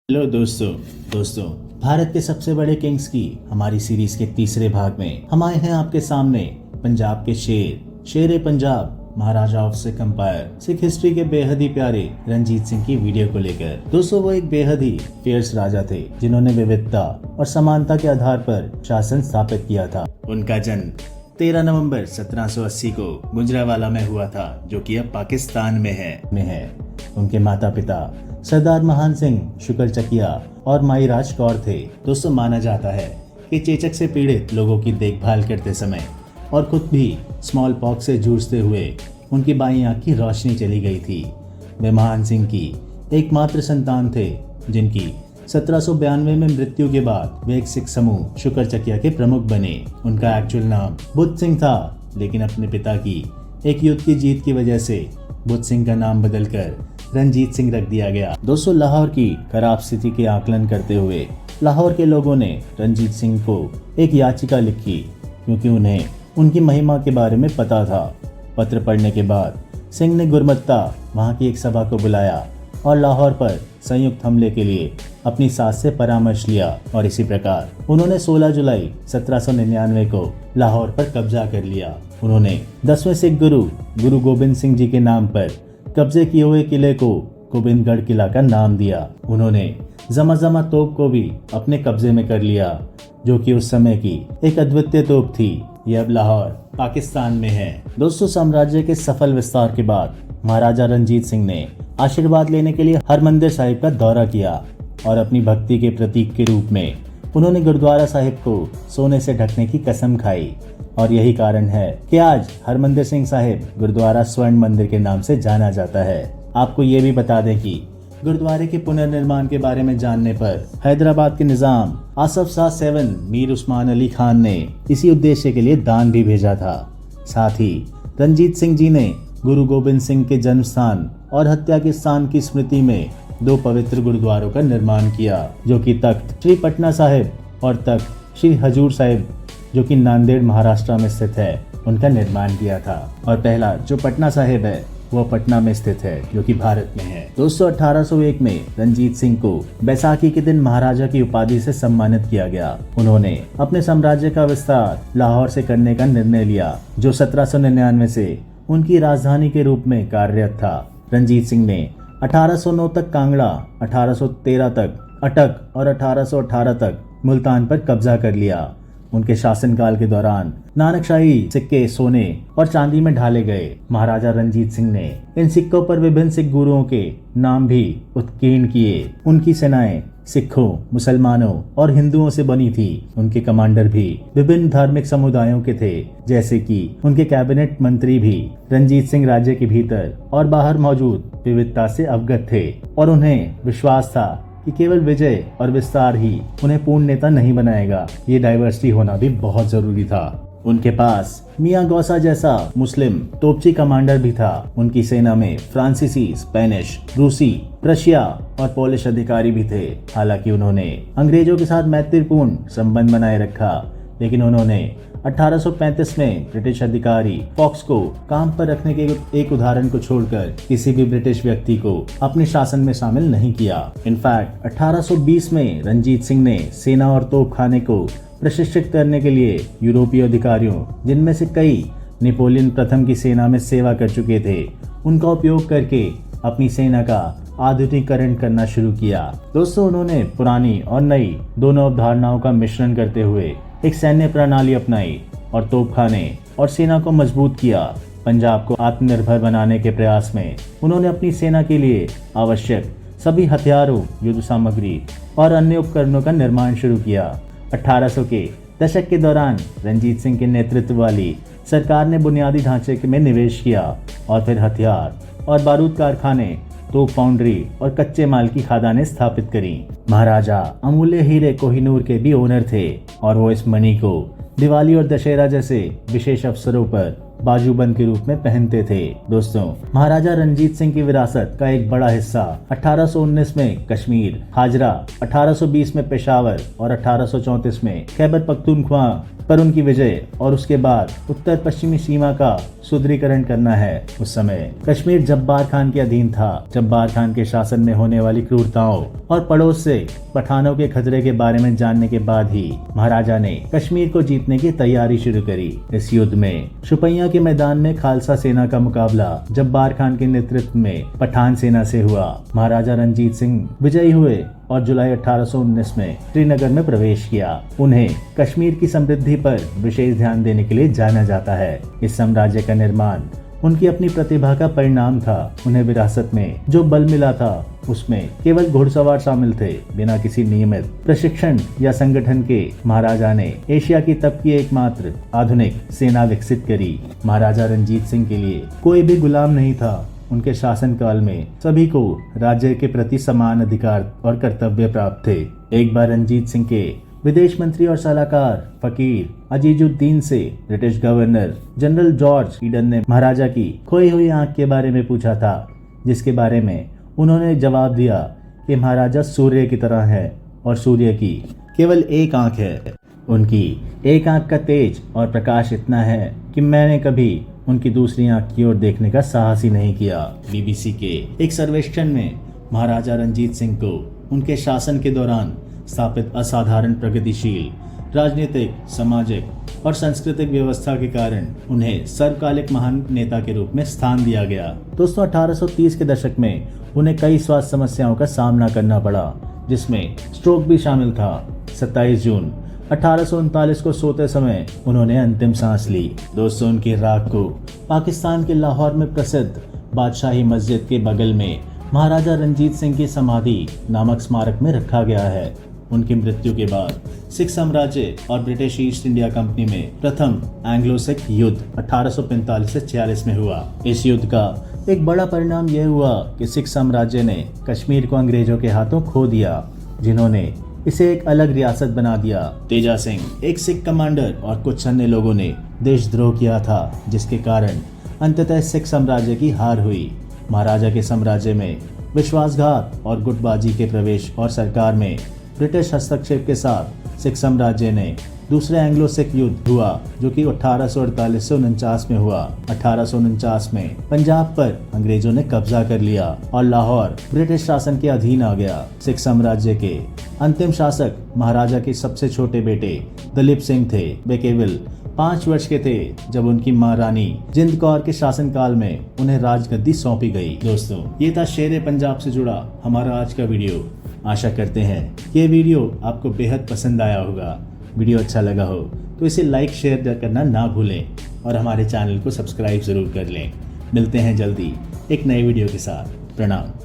Hello दोस्तों भारत के सबसे बड़े किंग्स की हमारी सीरीज के तीसरे भाग में हम आए हैं आपके सामने पंजाब के शेर Punjab Maharaja of Sikh empire Sikh history के बेहद ही प्यारे रंजीत सिंह की वीडियो को लेकर। दोस्तों वो एक बेहद ही फेयर्स राजा थे जिन्होंने विविधता और समानता के आधार पर शासन स्थापित किया था। उनका जन्म 13 नवंबर 1780 को गुजरांवाला में हुआ था, जो कि अब पाकिस्तान में है। उनके माता पिता सरदार महान सिंह शुक्लचकिया और माईराज कौर थे। दोस्तों माना जाता है कि चेचक से पीड़ित लोगों की देखभाल करते समय और खुद भी स्मॉल पॉक्स से जूझते हुए उनकी बाईं आंख की रोशनी चली गई थी। वे महान सिंह की एकमात्र संतान थे, जिनकी 1792 में मृत्यु के बाद वे एक सिख समूह शुक्लचकिया के प्रमुख बने। उनका एक्चुअल नाम बुद्ध सिंह था, लेकिन अपने पिता की एक युद्ध की जीत की वजह से बुद्ध सिंह का नाम बदलकर रंजीत सिंह रख दिया गया। दोस्तों लाहौर की खराब स्थिति के आकलन करते हुए लाहौर के लोगों ने रंजीत सिंह को एक याचिका लिखी, क्योंकि उन्हें उनकी महिमा के बारे में पता था। पत्र पढ़ने के बाद सिंह ने गुरमत्ता वहां की एक सभा को बुलाया और लाहौर पर संयुक्त हमले के लिए अपनी सास से परामर्श लिया, और इसी प्रकार उन्होंने 16 जुलाई 1799 को लाहौर पर कब्जा कर लिया। उन्होंने 10वें सिख गुरु गोबिंद सिंह जी के नाम पर कब्जे किए हुए किले को गोबिंदगढ़ किला का नाम दिया। उन्होंने जमा तोप को भी अपने कब्जे में कर लिया, जो कि उस समय की एक अद्वितीय तोप थी। ये अब लाहौर पाकिस्तान में है। दोस्तों साम्राज्य के सफल विस्तार के बाद महाराजा रंजीत सिंह ने आशीर्वाद लेने के लिए हरमंदिर साहिब का दौरा किया, और अपनी भक्ति के प्रतीक के रूप में उन्होंने गुरुद्वारा साहिब को सोने से ढकने की कसम खाई। और यही कारण है कि आज हरमंदिर सिंह साहिब गुरुद्वारा स्वर्ण मंदिर के नाम से जाना जाता है। आपको ये भी बता दें कि गुरुद्वारे के पुनर्निर्माण के बारे में जानने पर हैदराबाद के निजाम आसफ शाह 7 मीर उस्मान अली खान ने इसी उद्देश्य के लिए दान भी भेजा था। साथ ही रंजीत सिंह जी ने गुरु गोबिंद सिंह के जन्म स्थान और हत्या के स्थान की स्मृति में 2 पवित्र गुरुद्वारों का निर्माण किया, जो कि तख्त श्री पटना साहिब और तख्त श्री हजूर साहिब, जो कि नांदेड़ महाराष्ट्र में स्थित है, उनका निर्माण किया था। और पहला जो पटना साहिब है वो पटना में स्थित है, जो कि भारत में है। दोस्तों 1801 में रंजीत सिंह को बैसाखी के दिन महाराजा की उपाधि से सम्मानित किया गया। उन्होंने अपने साम्राज्य का विस्तार लाहौर से करने का निर्णय लिया, जो 1799 से उनकी राजधानी के रूप में कार्यरत था। रंजीत सिंह ने 1809 तक कांगड़ा, 1813 तक अटक और 1818 तक मुल्तान पर कब्जा कर लिया। उनके शासनकाल के दौरान नानकशाही सिक्के सोने और चांदी में ढाले गए। महाराजा रंजीत सिंह ने इन सिक्कों पर विभिन्न सिख गुरुओं के नाम भी उत्कीर्ण किए। उनकी सेनाएं सिखों, मुसलमानों और हिंदुओं से बनी थी। उनके कमांडर भी विभिन्न धार्मिक समुदायों के थे, जैसे कि उनके कैबिनेट मंत्री भी रंजीत सिंह राज्य के भीतर और बाहर मौजूद विविधता से अवगत थे, और उन्हें विश्वास था कि केवल विजय और विस्तार ही उन्हें पूर्ण नेता नहीं बनाएगा, ये डाइवर्सिटी होना भी बहुत जरूरी था। उनके पास मियां गौसा जैसा मुस्लिम तोपची कमांडर भी था। उनकी सेना में फ्रांसीसी, स्पेनिश, रूसी, रशिया और पोलिश अधिकारी भी थे। हालांकि उन्होंने अंग्रेजों के साथ मैत्रीपूर्ण संबंध बनाए रखा, लेकिन उन्होंने 1835 में ब्रिटिश अधिकारी फॉक्स को काम पर रखने के एक उदाहरण को छोड़कर किसी भी ब्रिटिश व्यक्ति को अपने शासन में शामिल नहीं किया। इनफैक्ट 1820 में रंजीत सिंह ने सेना और तोपखाने को प्रशिक्षित करने के लिए यूरोपीय अधिकारियों, जिनमें से कई नेपोलियन प्रथम की सेना में सेवा कर चुके थे, उनका उपयोग करके अपनी सेना का आधुनिकीकरण करना शुरू किया। दोस्तों उन्होंने पुरानी और नई दोनों अवधारणाओं का मिश्रण करते हुए एक सैन्य प्रणाली अपनाई और तोपखाने और सेना को मजबूत किया। पंजाब को आत्मनिर्भर बनाने के प्रयास में उन्होंने अपनी सेना के लिए आवश्यक सभी हथियारों, युद्ध सामग्री और अन्य उपकरणों का निर्माण शुरू किया। 1800 के दशक के दौरान रंजीत सिंह के नेतृत्व वाली सरकार ने बुनियादी ढांचे में निवेश किया, और फिर हथियार और बारूद कारखाने, तोप फाउंड्री और कच्चे माल की खदानें स्थापित करी। महाराजा अमूल्य हीरे कोहिनूर के भी ओनर थे, और वो इस मणि को दिवाली और दशहरा जैसे विशेष अवसरों पर बाजूबंद के रूप में पहनते थे। दोस्तों महाराजा रंजीत सिंह की विरासत का एक बड़ा हिस्सा 1819 में कश्मीर, हाजरा, 1820 में पेशावर और 1834 में खैबर पख्तूनख्वा पर उनकी विजय और उसके बाद उत्तर पश्चिमी सीमा का सुदृढ़ीकरण करना है। उस समय कश्मीर जब्बार खान के अधीन था। जब्बार खान के शासन में होने वाली क्रूरताओं और पड़ोस से पठानों के खतरे के बारे में जानने के बाद ही महाराजा ने कश्मीर को जीतने की तैयारी शुरू करी। इस युद्ध में शुपैया के मैदान में खालसा सेना का मुकाबला जब्बार खान के नेतृत्व में पठान सेना से हुआ। महाराजा रणजीत सिंह विजयी हुए और जुलाई 1819 में श्रीनगर में प्रवेश किया। उन्हें कश्मीर की समृद्धि पर विशेष ध्यान देने के लिए जाना जाता है। इस साम्राज्य का निर्माण उनकी अपनी प्रतिभा का परिणाम था। उन्हें विरासत में जो बल मिला था उसमें केवल घुड़सवार शामिल थे। बिना किसी नियमित प्रशिक्षण या संगठन के महाराजा ने एशिया की तब की एकमात्र आधुनिक सेना विकसित करी। महाराजा रणजीत सिंह के लिए कोई भी गुलाम नहीं था। उनके शासनकाल में सभी को राज्य के प्रति समान अधिकार और कर्तव्य प्राप्त थे। एक बार रणजीत सिंह के विदेश मंत्री और सलाहकार फकीर अजीजुद्दीन से British governor general George Eden ने महाराजा की खोई हुई आंख के बारे में पूछा था, जिसके बारे में उन्होंने जवाब दिया कि महाराजा सूर्य की तरह है और सूर्य की केवल एक आंख है। उनकी एक आंख का तेज और प्रकाश इतना है कि मैंने कभी उनकी दूसरी आंख की ओर देखने का साहस ही नहीं किया। बीबीसी के एक सर्वेक्षण में महाराजा रणजीत सिंह को उनके शासन के दौरान स्थापित असाधारण प्रगतिशील राजनीतिक, सामाजिक और सांस्कृतिक व्यवस्था के कारण उन्हें सर्वकालिक महान नेता के रूप में स्थान दिया गया। दोस्तों 1830 के दशक में उन्हें कई स्वास्थ्य समस्याओं का सामना करना पड़ा, जिसमें स्ट्रोक भी शामिल था। 27 जून 1839 को सोते समय उन्होंने अंतिम सांस ली। दोस्तों उनकी राख को पाकिस्तान के लाहौर में प्रसिद्ध बादशाही मस्जिद के बगल में महाराजा रणजीत सिंह की समाधि नामक स्मारक में रखा गया है। उनकी मृत्यु के बाद सिख साम्राज्य और ब्रिटिश ईस्ट इंडिया कंपनी में प्रथम एंग्लो सिख युद्ध 1845 से 46 में हुआ। इस युद्ध का एक बड़ा परिणाम यह हुआ कि सिख साम्राज्य ने कश्मीर को अंग्रेजों के हाथों खो दिया, जिन्होंने इसे एक अलग रियासत बना दिया। तेजा सिंह, एक सिख कमांडर और कुछ अन्य लोगों ने देशद्रोह किया था, जिसके कारण अंततः सिख साम्राज्य की हार हुई। महाराजा के साम्राज्य में विश्वासघात और गुटबाजी के प्रवेश और सरकार में ब्रिटिश हस्तक्षेप के साथ सिख साम्राज्य ने दूसरे एंग्लो सिख युद्ध हुआ, जो कि 1848 से 49 में हुआ। 1849 में पंजाब पर अंग्रेजों ने कब्जा कर लिया और लाहौर ब्रिटिश शासन के अधीन आ गया। सिख साम्राज्य के अंतिम शासक महाराजा के सबसे छोटे बेटे दलीप सिंह थे। वे केवल 5 वर्ष के थे जब उनकी मां रानी जिंद कौर के शासनकाल में उन्हें राजगद्दी सौंपी गई। दोस्तों ये था शेर पंजाब से जुड़ा हमारा आज का वीडियो। आशा करते हैं कि ये वीडियो आपको बेहद पसंद आया होगा। वीडियो अच्छा लगा हो तो इसे लाइक शेयर करना ना भूलें और हमारे चैनल को सब्सक्राइब जरूर कर लें। मिलते हैं जल्दी एक नए वीडियो के साथ। प्रणाम।